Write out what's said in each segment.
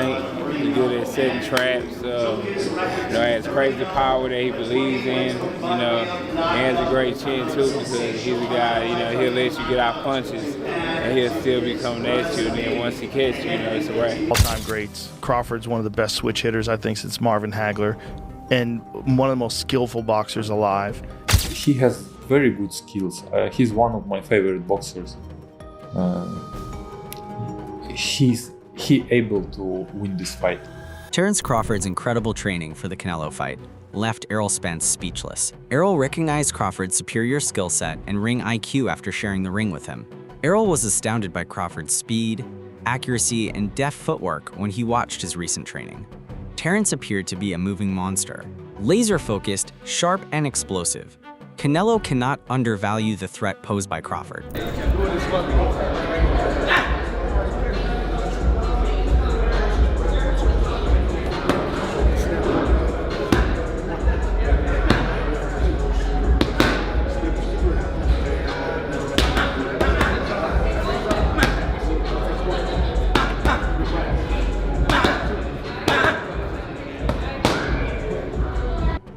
tank. He's good at setting traps. Has crazy power that he believes in. He has a great chin too because he's a guy. He'll let you get out punches and he'll still be coming at you. And then once he catches you, it's a wrap. All-time greats. Crawford's one of the best switch hitters, I think, since Marvin Hagler, and one of the most skillful boxers alive. He has very good skills. He's one of my favorite boxers. He able to win this fight. Terence Crawford's incredible training for the Canelo fight left Errol Spence speechless. Errol recognized Crawford's superior skill set and ring IQ after sharing the ring with him. Errol was astounded by Crawford's speed, accuracy, and deft footwork when he watched his recent training. Terence appeared to be a moving monster, laser-focused, sharp, and explosive. Canelo cannot undervalue the threat posed by Crawford.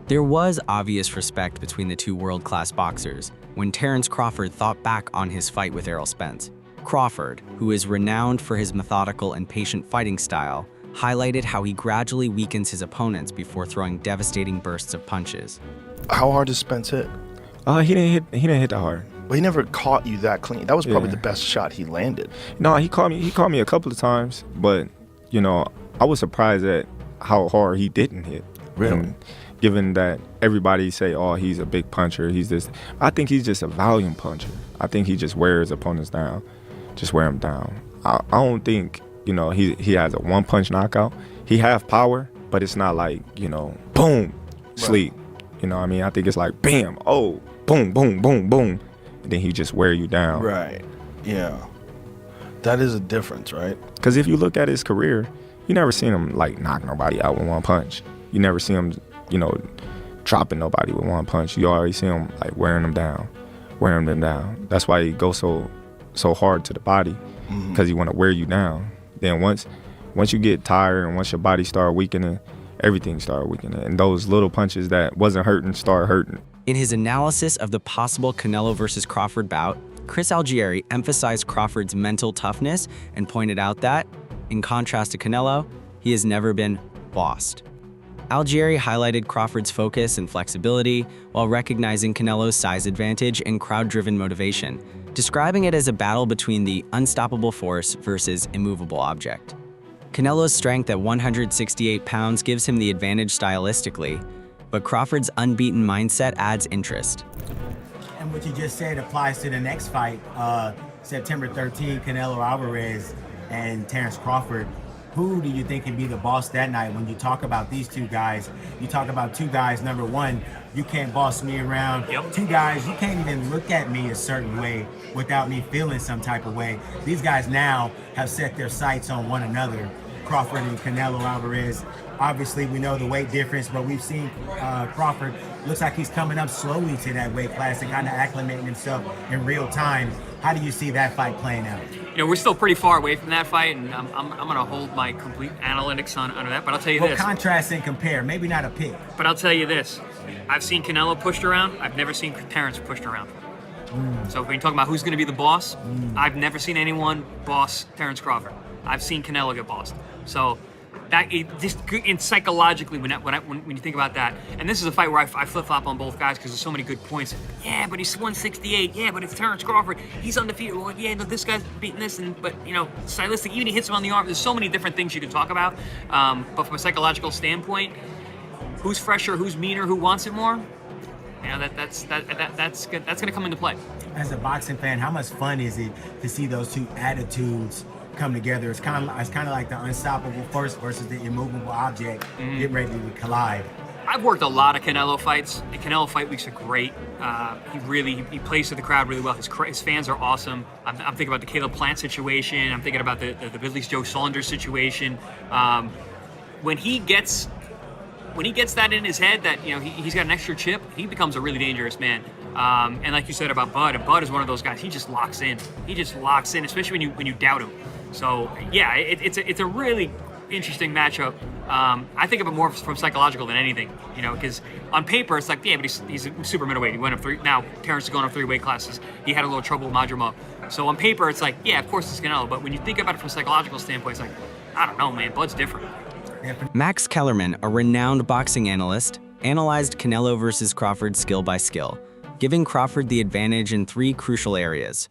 There was obvious respect between the two world-class boxers when Terence Crawford thought back on his fight with Errol Spence. Crawford, who is renowned for his methodical and patient fighting style, highlighted how he gradually weakens his opponents before throwing devastating bursts of punches. How hard does Spence hit? He didn't hit that hard. But he never caught you that clean. That was probably the best shot he landed. No, he caught me a couple of times, but I was surprised at how hard he didn't hit. Really? And given that everybody say, oh, he's a big puncher, he's this. I think he's just a volume puncher. I think he just wears opponents down, just wear them down. I don't think, he has a one-punch knockout. He have power, but it's not like, boom, sleep. I think it's like, bam, oh, boom, boom, boom, boom. And then he just wear you down. Right, yeah. That is a difference, right? Because if you look at his career, you never seen him, knock nobody out with one punch. You never see him, dropping nobody with one punch. You already see him, wearing them down. That's why he goes so hard to the body, because he want to wear you down. Then once you get tired and once your body start weakening, everything start weakening. And those little punches that wasn't hurting start hurting. In his analysis of the possible Canelo versus Crawford bout, Chris Algieri emphasized Crawford's mental toughness and pointed out that, in contrast to Canelo, he has never been bossed. Algieri highlighted Crawford's focus and flexibility while recognizing Canelo's size advantage and crowd-driven motivation, describing it as a battle between the unstoppable force versus immovable object. Canelo's strength at 168 pounds gives him the advantage stylistically, but Crawford's unbeaten mindset adds interest. And what you just said applies to the next fight, September 13th, Canelo Alvarez and Terence Crawford. Who do you think can be the boss that night? When you talk about these two guys, you talk about two guys, number one, you can't boss me around. Yep. Two guys, you can't even look at me a certain way without me feeling some type of way. These guys now have set their sights on one another, Crawford and Canelo Alvarez. Obviously, we know the weight difference, but we've seen Crawford, looks like he's coming up slowly to that weight class and kind of acclimating himself in real time. How do you see that fight playing out? We're still pretty far away from that fight, and I'm going to hold my complete analytics on that. But I'll tell you this. Contrast and compare, maybe not a pick. But I'll tell you this. I've seen Canelo pushed around. I've never seen Terence pushed around. So when you're talking about who's going to be the boss, I've never seen anyone boss Terence Crawford. I've seen Canelo get bossed. So that just psychologically, when you think about that, and this is a fight where I flip-flop on both guys because there's so many good points. Yeah, but he's 168. Yeah, but it's Terence Crawford. He's undefeated. Well, yeah, no, this guy's beating this, but stylistic. Even he hits him on the arm. There's so many different things you can talk about. But from a psychological standpoint, who's fresher, who's meaner, who wants it more? That's going to come into play. As a boxing fan, how much fun is it to see those two attitudes come together? It's kind of like the unstoppable force versus the immovable object get ready to collide. I've worked a lot of Canelo fights. The Canelo fight weeks are great. He plays to the crowd really well. His fans are awesome. I'm thinking about the Caleb Plant situation. I'm thinking about the Billy's Joe Saunders situation. When he gets that in his head that he's got an extra chip, he becomes a really dangerous man. And like you said about Bud, and Bud is one of those guys. He just locks in. Especially when you doubt him. So yeah, it's a really interesting matchup. I think of it more from psychological than anything, you know, because on paper it's like, yeah, but he's a super middleweight. He went up 3. Now Terence is going up 3 weight classes. He had a little trouble with Majima. So on paper it's like, yeah, of course it's Canelo. But when you think about it from a psychological standpoint, it's like, I don't know, man. Bud's different. Max Kellerman, a renowned boxing analyst, analyzed Canelo versus Crawford skill by skill, giving Crawford the advantage in 3 crucial areas: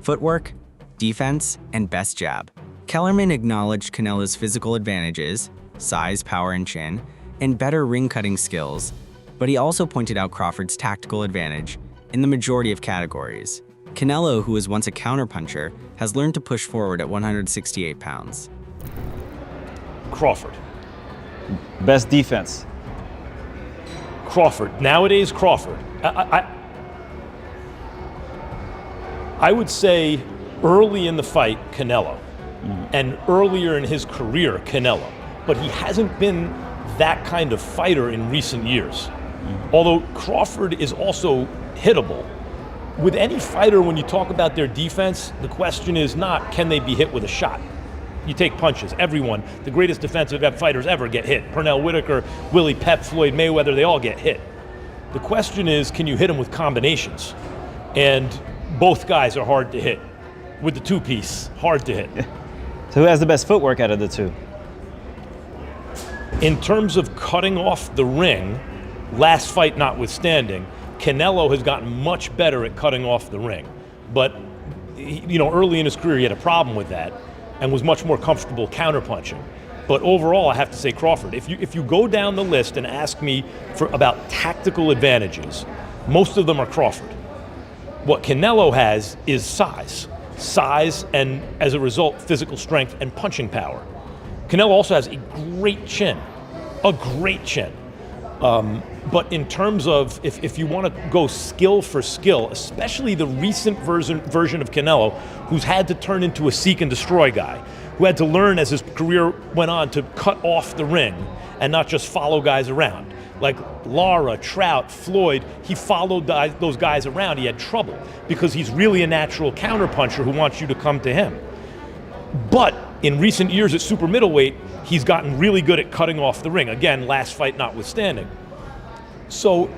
footwork, defense, and best jab. Kellerman acknowledged Canelo's physical advantages, size, power, and chin, and better ring-cutting skills, but he also pointed out Crawford's tactical advantage in the majority of categories. Canelo, who was once a counterpuncher, has learned to push forward at 168 pounds. Crawford. Best defense. Crawford. Nowadays, Crawford. I would say early in the fight, Canelo. And earlier in his career, Canelo. But he hasn't been that kind of fighter in recent years. Although Crawford is also hittable. With any fighter, when you talk about their defense, the question is not, can they be hit with a shot? You take punches. Everyone, the greatest defensive fighters ever get hit. Pernell Whitaker, Willie Pep, Floyd Mayweather, they all get hit. The question is, can you hit them with combinations? And both guys are hard to hit. With the 2-piece, hard to hit. So who has the best footwork out of the 2? In terms of cutting off the ring, last fight notwithstanding, Canelo has gotten much better at cutting off the ring. But, you know, early in his career, he had a problem with that and was much more comfortable counterpunching. But overall, I have to say Crawford. If you go down the list and ask me about tactical advantages, most of them are Crawford. What Canelo has is size, and as a result, physical strength and punching power. Canelo also has a great chin. But in terms of, if you want to go skill for skill, especially the recent version of Canelo, who's had to turn into a seek and destroy guy, who had to learn as his career went on to cut off the ring and not just follow guys around. Like Lara, Trout, Floyd, he followed those guys around. He had trouble because he's really a natural counterpuncher who wants you to come to him. But in recent years at super middleweight, he's gotten really good at cutting off the ring. Again, last fight notwithstanding. So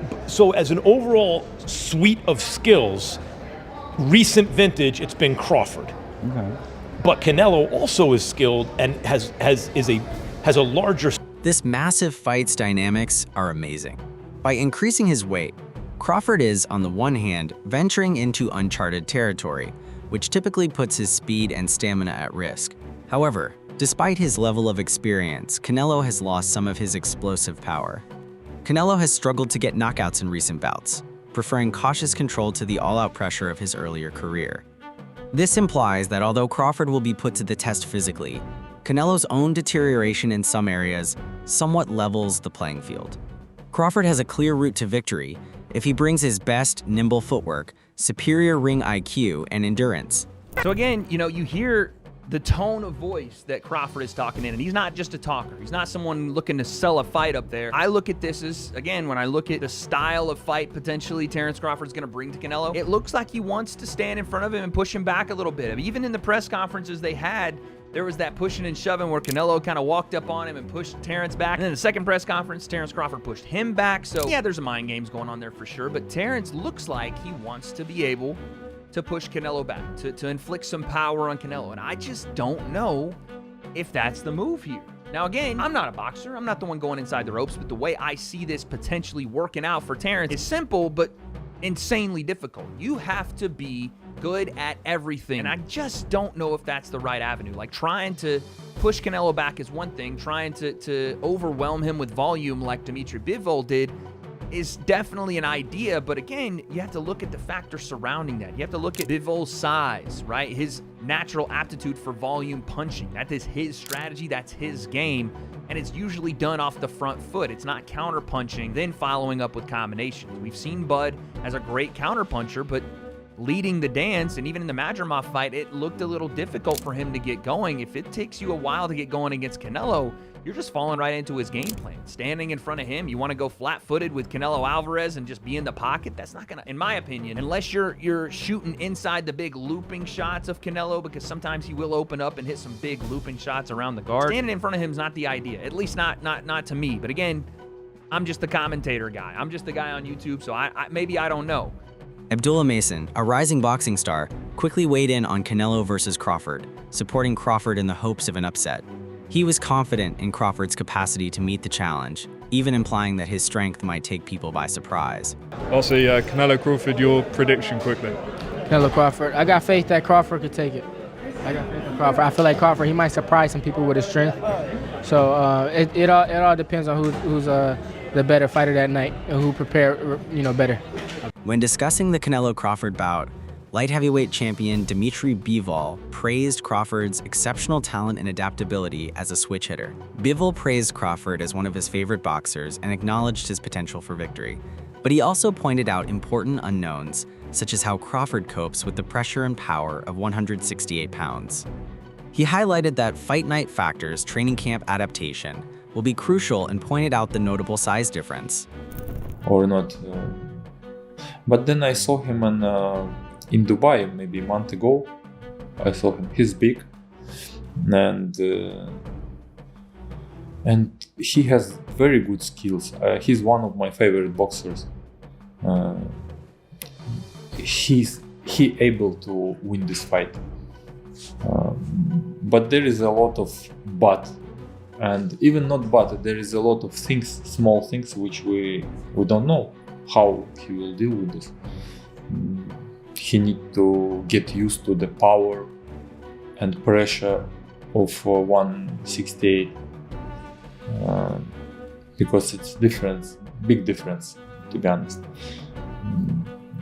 as an overall suite of skills, recent vintage, it's been Crawford. Okay. But Canelo also is skilled and has a larger. This massive fight's dynamics are amazing. By increasing his weight, Crawford is, on the one hand, venturing into uncharted territory, which typically puts his speed and stamina at risk. However, despite his level of experience, Canelo has lost some of his explosive power. Canelo has struggled to get knockouts in recent bouts, preferring cautious control to the all-out pressure of his earlier career. This implies that although Crawford will be put to the test physically, Canelo's own deterioration in some areas somewhat levels the playing field. Crawford has a clear route to victory if he brings his best, nimble footwork, superior ring IQ, and endurance. So again, you know, you hear the tone of voice that Crawford is talking in, and he's not just a talker. He's not someone looking to sell a fight up there. I look at this as, again, when I look at the style of fight potentially Terence Crawford's going to bring to Canelo, it looks like he wants to stand in front of him and push him back a little bit. I mean, even in the press conferences they had, there was that pushing and shoving where Canelo kind of walked up on him and pushed Terence back. And then the second press conference, Terence Crawford pushed him back. So yeah, there's a mind games going on there for sure, but Terence looks like he wants to be able to push Canelo back, to inflict some power on Canelo. And I just don't know if that's the move here. Now again, I'm not a boxer. I'm not the one going inside the ropes, but the way I see this potentially working out for Terence is simple, but insanely difficult. You have to be good at everything. And I just don't know if that's the right avenue. Like trying to push Canelo back is one thing. Trying to overwhelm him with volume like Dmitry Bivol did is definitely an idea, but again, you have to look at the factors surrounding that. You have to look at Bivol's size, right? His natural aptitude for volume punching. That is his strategy, that's his game, and it's usually done off the front foot. It's not counter punching, then following up with combinations. We've seen Bud as a great counter puncher, but leading the dance, and even in the Madrimov fight, it looked a little difficult for him to get going. If it takes you a while to get going against Canelo, you're just falling right into his game plan. Standing in front of him, you want to go flat-footed with Canelo Alvarez and just be in the pocket? That's not gonna, in my opinion, unless you're shooting inside the big looping shots of Canelo, because sometimes he will open up and hit some big looping shots around the guard. Standing in front of him is not the idea, at least not to me. But again, I'm just the commentator guy. I'm just the guy on YouTube, so maybe I don't know. Abdullah Mason, a rising boxing star, quickly weighed in on Canelo versus Crawford, supporting Crawford in the hopes of an upset. He was confident in Crawford's capacity to meet the challenge, even implying that his strength might take people by surprise. I'll say Canelo Crawford, your prediction quickly. Canelo Crawford. I got faith that Crawford could take it. I got faith in Crawford. I feel like Crawford, he might surprise some people with his strength. So it all depends on who's the better fighter that night and who prepared, better. When discussing the Canelo-Crawford bout, light heavyweight champion Dmitry Bivol praised Crawford's exceptional talent and adaptability as a switch hitter. Bivol praised Crawford as one of his favorite boxers and acknowledged his potential for victory. But he also pointed out important unknowns, such as how Crawford copes with the pressure and power of 168 pounds. He highlighted that fight night factors, training camp adaptation, will be crucial and pointed out the notable size difference. Or not. But then I saw him in Dubai maybe a month ago. I saw him. He's big, and he has very good skills. He's one of my favorite boxers. He able to win this fight. But there is a lot of but, and even not but. There is a lot of things, small things, which we don't know how he will deal with this. He need to get used to the power and pressure of 168 because it's different, big difference, to be honest.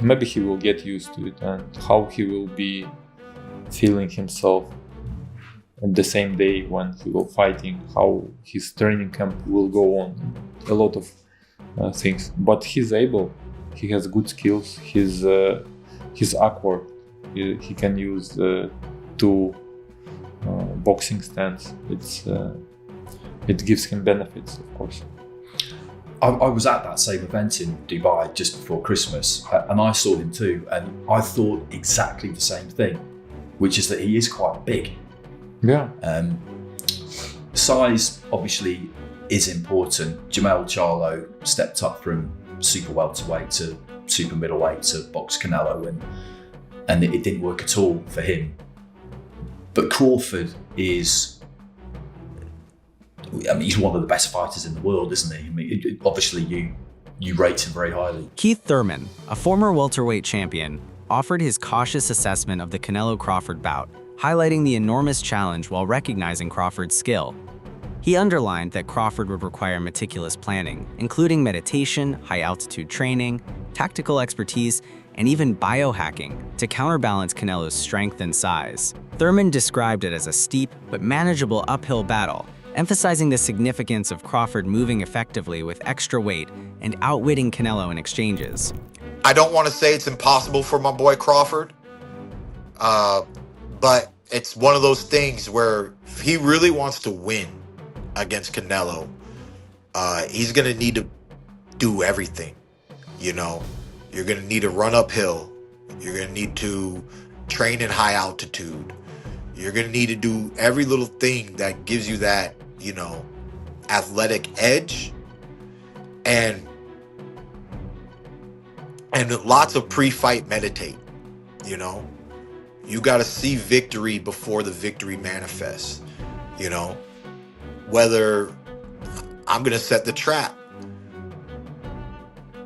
Maybe he will get used to it, and how he will be feeling himself on the same day when he will fighting, how his training camp will go on, a lot of things. But he's able, he has good skills, he's awkward, he can use two boxing stance. It gives him benefits, of course. I was at that same event in Dubai just before Christmas, and I saw him too, and I thought exactly the same thing, which is that he is quite big. Yeah. Size obviously is important. Jamel Charlo stepped up from super welterweight to super middleweight to box Canelo, and it didn't work at all for him. But Crawford is, he's one of the best fighters in the world, isn't he? I mean, obviously you rate him very highly. Keith Thurman, a former welterweight champion, offered his cautious assessment of the Canelo-Crawford bout, highlighting the enormous challenge while recognizing Crawford's skill. He underlined that Crawford would require meticulous planning, including meditation, high-altitude training, tactical expertise, and even biohacking to counterbalance Canelo's strength and size. Thurman described it as a steep but manageable uphill battle, emphasizing the significance of Crawford moving effectively with extra weight and outwitting Canelo in exchanges. I don't want to say it's impossible for my boy Crawford, but it's one of those things where if he really wants to win against Canelo, he's going to need to do everything. You're going to need to run uphill. You're going to need to train in high altitude. You're going to need to do every little thing that gives you that, athletic edge, and lots of pre-fight meditate. You got to see victory before the victory manifests. Whether I'm going to set the trap,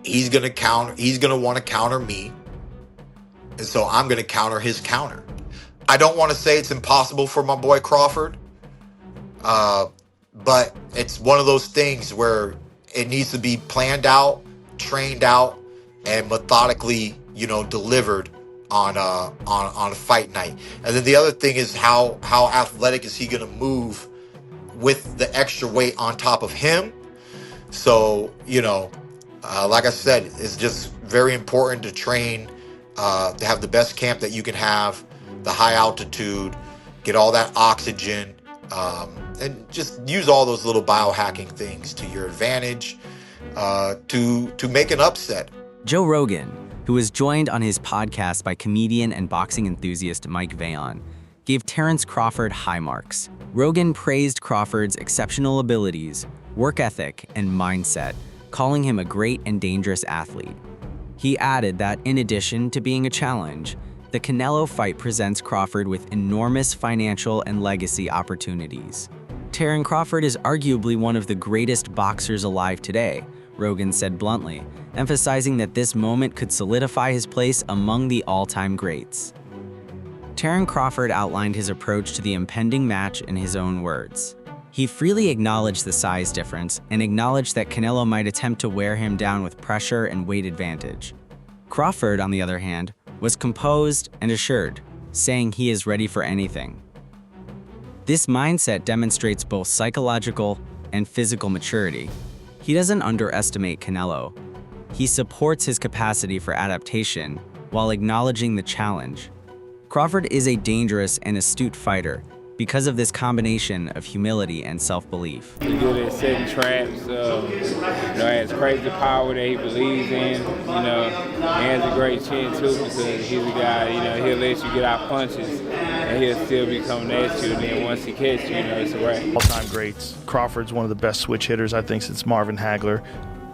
he's going to want to counter me, and so I'm going to counter his counter. I don't want to say it's impossible for my boy Crawford, but it's one of those things where it needs to be planned out, trained out, and methodically, delivered on a fight night. And then the other thing is how athletic is he going to move with the extra weight on top of him. So, like I said, it's just very important to train to have the best camp that you can have, the high altitude, get all that oxygen, and just use all those little biohacking things to your advantage to make an upset. Joe Rogan, who was joined on his podcast by comedian and boxing enthusiast Mike Vaon, gave Terence Crawford high marks. Rogan praised Crawford's exceptional abilities, work ethic, and mindset, calling him a great and dangerous athlete. He added that in addition to being a challenge, the Canelo fight presents Crawford with enormous financial and legacy opportunities. Terence Crawford is arguably one of the greatest boxers alive today, Rogan said bluntly, emphasizing that this moment could solidify his place among the all-time greats. Terence Crawford outlined his approach to the impending match in his own words. He freely acknowledged the size difference and acknowledged that Canelo might attempt to wear him down with pressure and weight advantage. Crawford, on the other hand, was composed and assured, saying he is ready for anything. This mindset demonstrates both psychological and physical maturity. He doesn't underestimate Canelo. He supports his capacity for adaptation while acknowledging the challenge. Crawford is a dangerous and astute fighter because of this combination of humility and self-belief. He's good at setting traps, has crazy power that he believes in, and has a great chin too because he's a guy, he'll let you get out punches and he'll still be coming at you, and then once he catches you, it's a wrap. All-time greats. Crawford's one of the best switch hitters, I think, since Marvin Hagler,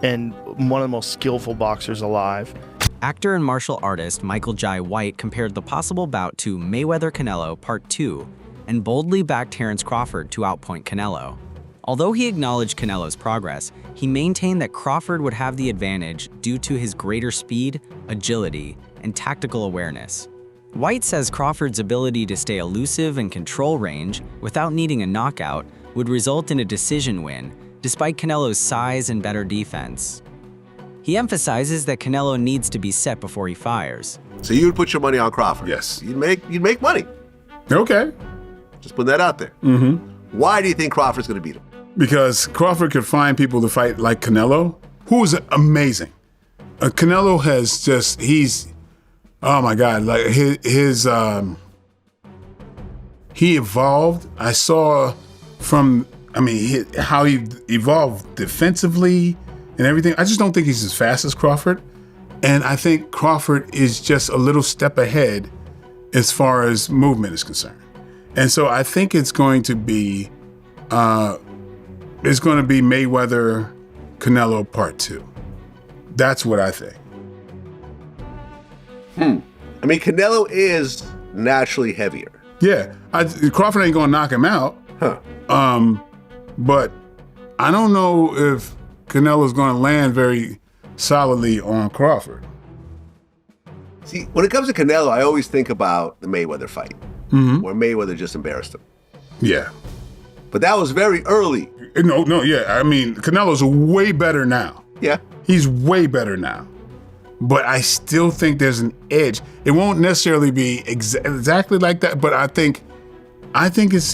and one of the most skillful boxers alive. Actor and martial artist Michael Jai White compared the possible bout to Mayweather-Canelo Part 2 and boldly backed Terence Crawford to outpoint Canelo. Although he acknowledged Canelo's progress, he maintained that Crawford would have the advantage due to his greater speed, agility, and tactical awareness. White says Crawford's ability to stay elusive and control range without needing a knockout would result in a decision win, despite Canelo's size and better defense. He emphasizes that Canelo needs to be set before he fires. So you would put your money on Crawford? Yes. You'd make money. Okay. Just put that out there. Mm-hmm. Why do you think Crawford's going to beat him? Because Crawford could find people to fight like Canelo, who is amazing. Canelo has just, oh my God, like he evolved. I saw how he evolved defensively and everything. I just don't think he's as fast as Crawford. And I think Crawford is just a little step ahead as far as movement is concerned. And so I think it's going to be Mayweather Canelo Part 2. That's what I think. I mean, Canelo is naturally heavier. Yeah, Crawford ain't gonna knock him out. Huh. But I don't know if Canelo's gonna land very solidly on Crawford. See, when it comes to Canelo, I always think about the Mayweather fight, where Mayweather just embarrassed him. Yeah. But that was very early. No, yeah. I mean, Canelo's way better now. Yeah. He's way better now. But I still think there's an edge. It won't necessarily be exactly like that, but I think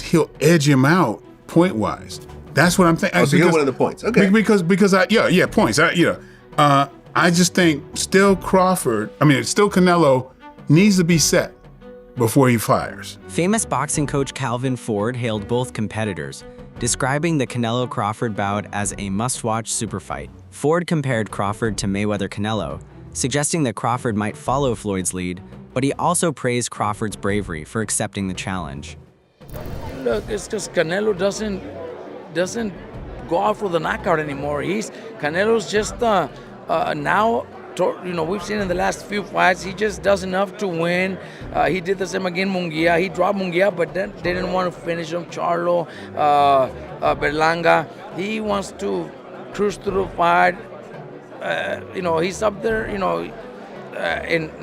he'll edge him out point-wise. That's what I'm thinking. Oh, so he'll win the points. Okay. Because points. I just think still Canelo needs to be set before he fires. Famous boxing coach Calvin Ford hailed both competitors, describing the Canelo-Crawford bout as a must-watch super fight. Ford compared Crawford to Mayweather-Canelo, suggesting that Crawford might follow Floyd's lead, but he also praised Crawford's bravery for accepting the challenge. Look, it's just Canelo doesn't go out for the knockout anymore. Canelo's just now, we've seen in the last few fights, he just does enough to win. He did the same against Munguia. He dropped Munguia, but then they didn't want to finish him. Charlo, Berlanga. He wants to cruise through the fight. He's up there, in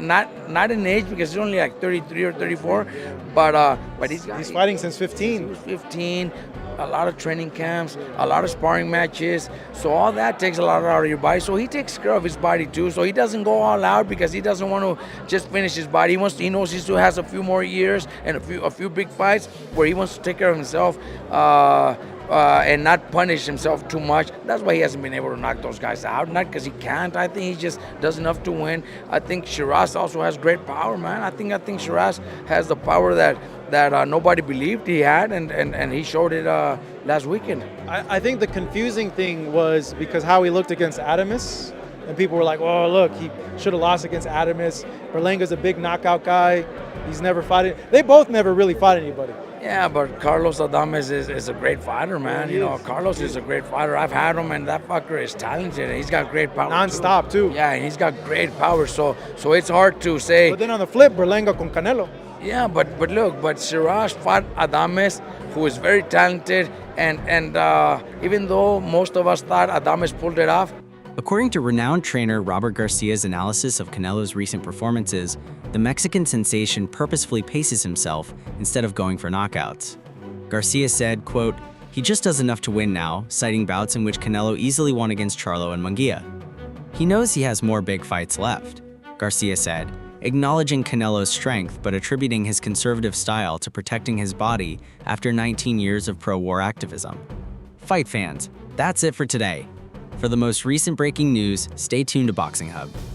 not in age because he's only like 33 or 34, but he's fighting since 15. 15, a lot of training camps, a lot of sparring matches. So all that takes a lot out of your body. So he takes care of his body too. So he doesn't go all out because he doesn't want to just finish his body. He knows he still has a few more years and a few big fights where he wants to take care of himself. and not punish himself too much. That's why he hasn't been able to knock those guys out. Not because he can't. I think he just does enough to win. I think Shiraz also has great power, man. I think Shiraz has the power that nobody believed he had, and he showed it last weekend. I think the confusing thing was because how he looked against Adames, and people were like, "Oh, look, he should have lost against Adames. Berlanga's a big knockout guy. He's never fought it." They both never really fought anybody. Yeah, but Carlos Adames is a great fighter, man. You know, Carlos is a great fighter. I've had him, and that fucker is talented. And he's got great power. Non-stop, too. Yeah, and he's got great power. So it's hard to say. But then on the flip, Berlanga con Canelo. Yeah, but Shiraz fought Adames, who is very talented, and even though most of us thought Adames pulled it off. According to renowned trainer Robert Garcia's analysis of Canelo's recent performances, the Mexican sensation purposefully paces himself instead of going for knockouts. Garcia said, quote, "He just does enough to win now," citing bouts in which Canelo easily won against Charlo and Munguia. He knows he has more big fights left, Garcia said, acknowledging Canelo's strength but attributing his conservative style to protecting his body after 19 years of pro-war activism. Fight fans, that's it for today. For the most recent breaking news, stay tuned to Boxing Hub.